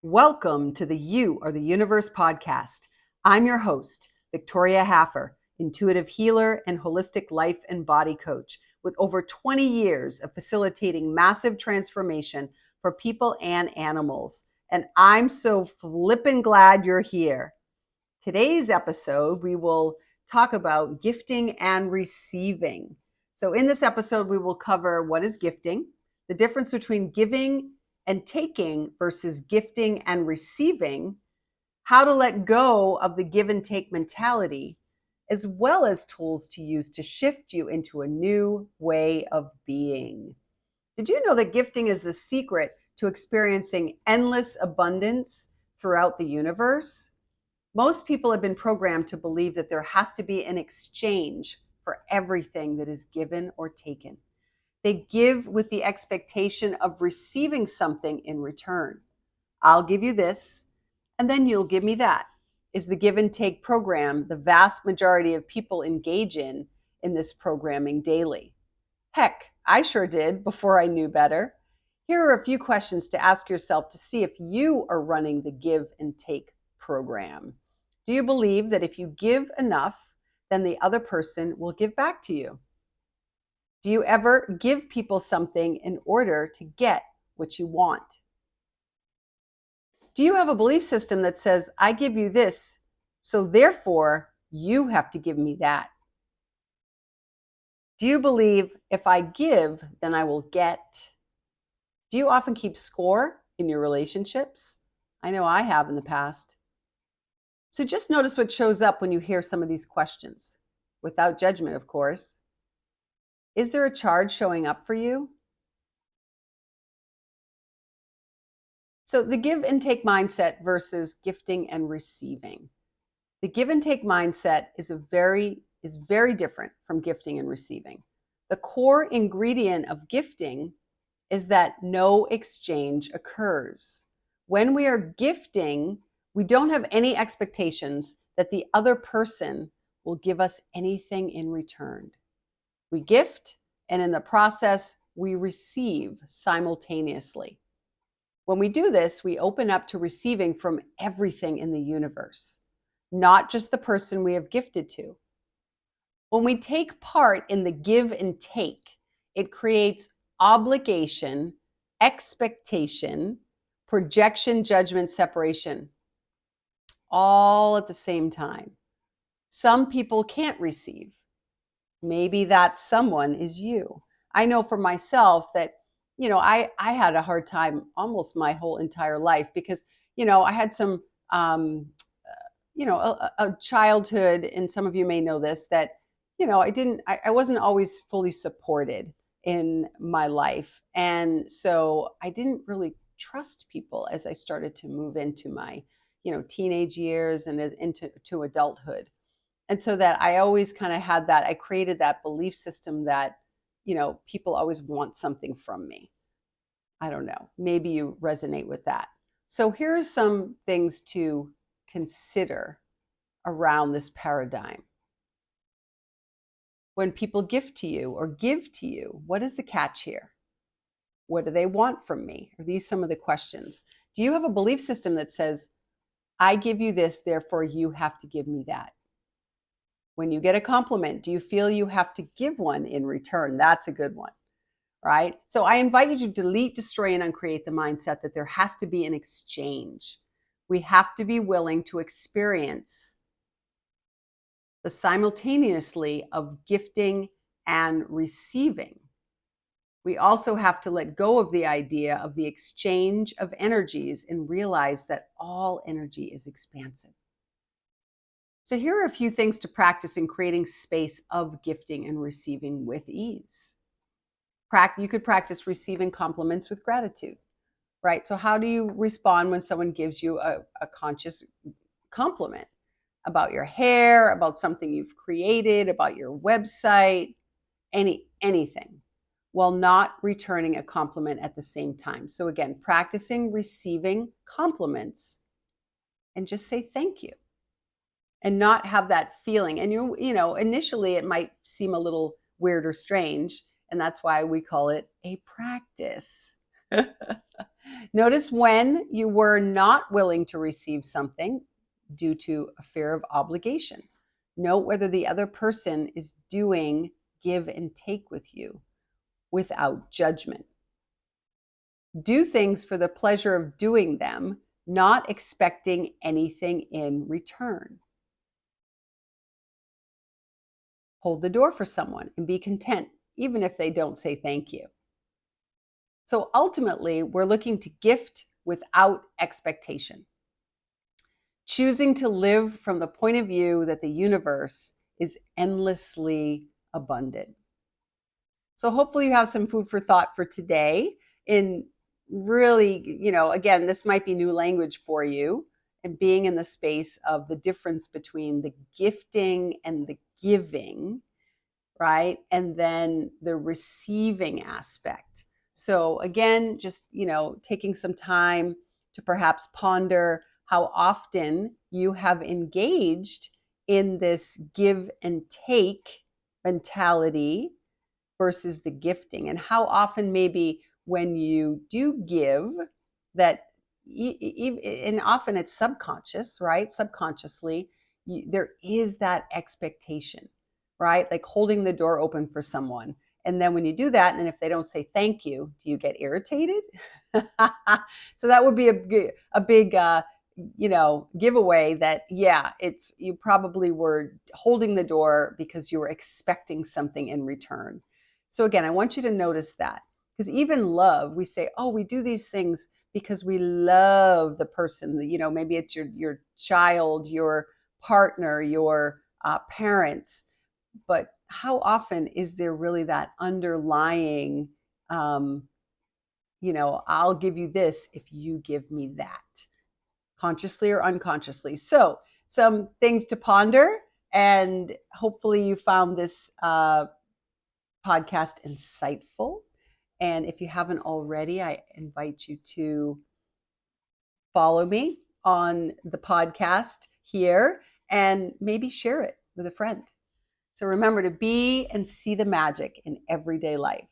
Welcome to the You Are the Universe podcast. I'm your host, Victoria Haffer, intuitive healer and holistic life and body coach with over 20 years of facilitating massive transformation for people and animals. And I'm so flippin' glad you're here. Today's episode, we will talk about gifting and receiving. So in this episode, we will cover what is gifting, the difference between giving and taking versus gifting and receiving, how to let go of the give and take mentality, as well as tools to use to shift you into a new way of being. Did you know that gifting is the secret to experiencing endless abundance throughout the universe? Most people have been programmed to believe that there has to be an exchange for everything that is given or taken. They give with the expectation of receiving something in return. I'll give you this, and then you'll give me that, is the give and take program the vast majority of people engage in this programming daily. Heck, I sure did before I knew better. Here are a few questions to ask yourself to see if you are running the give and take program. Do you believe that if you give enough, then the other person will give back to you? Do you ever give people something in order to get what you want? Do you have a belief system that says, I give you this, so therefore you have to give me that? Do you believe if I give, then I will get? Do you often keep score in your relationships? I know I have in the past. So just notice what shows up when you hear some of these questions, without judgment, of course. Is there a charge showing up for you? So the give and take mindset versus gifting and receiving. The give and take mindset is very different from gifting and receiving. The core ingredient of gifting is that no exchange occurs. When we are gifting, we don't have any expectations that the other person will give us anything in return. We gift, and in the process, we receive simultaneously. When we do this, we open up to receiving from everything in the universe, not just the person we have gifted to. When we take part in the give and take, it creates obligation, expectation, projection, judgment, separation, all at the same time. Some people can't receive. Maybe that someone is you. I know for myself that, I had a hard time almost my whole entire life because, I had some, a childhood, and some of you may know this, that, I wasn't always fully supported in my life. And so I didn't really trust people as I started to move into my, teenage years and as into adulthood. And so that I always kind of had that, I created that belief system that, people always want something from me. I don't know. Maybe you resonate with that. So here are some things to consider around this paradigm. When people gift to you or give to you, what is the catch here? What do they want from me? Are these some of the questions? Do you have a belief system that says, I give you this, therefore you have to give me that? When you get a compliment, do you feel you have to give one in return? That's a good one, right? So I invite you to delete, destroy, and uncreate the mindset that there has to be an exchange. We have to be willing to experience the simultaneously of gifting and receiving. We also have to let go of the idea of the exchange of energies and realize that all energy is expansive. So here are a few things to practice in creating space of gifting and receiving with ease. You could practice receiving compliments with gratitude, right? So how do you respond when someone gives you a conscious compliment about your hair, about something you've created, about your website, anything, while not returning a compliment at the same time? So again, practicing receiving compliments and just say thank you. And not have that feeling. And initially it might seem a little weird or strange, and that's why we call it a practice. Notice when you were not willing to receive something due to a fear of obligation. Note whether the other person is doing give and take with you without judgment. Do things for the pleasure of doing them, not expecting anything in return. Hold the door for someone and be content, even if they don't say thank you. So ultimately, we're looking to gift without expectation, choosing to live from the point of view that the universe is endlessly abundant. So hopefully you have some food for thought for today. In really, again, this might be new language for you, and being in the space of the difference between the gifting and the giving, right? And then the receiving aspect. So again, just, taking some time to perhaps ponder how often you have engaged in this give and take mentality versus the gifting, and how often maybe when you do give that, and often it's subconscious, right? Subconsciously, there is that expectation, right? Like holding the door open for someone. And then when you do that, and if they don't say thank you, do you get irritated? So that would be a big giveaway that, yeah, it's, you probably were holding the door because you were expecting something in return. So again, I want you to notice that, because even love, we say, oh, we do these things because we love the person. Maybe it's your child, your partner, your parents. But how often is there really that underlying, I'll give you this if you give me that, consciously or unconsciously? So some things to ponder, and hopefully you found this podcast insightful. And if you haven't already, I invite you to follow me on the podcast here and maybe share it with a friend. So remember to be and see the magic in everyday life.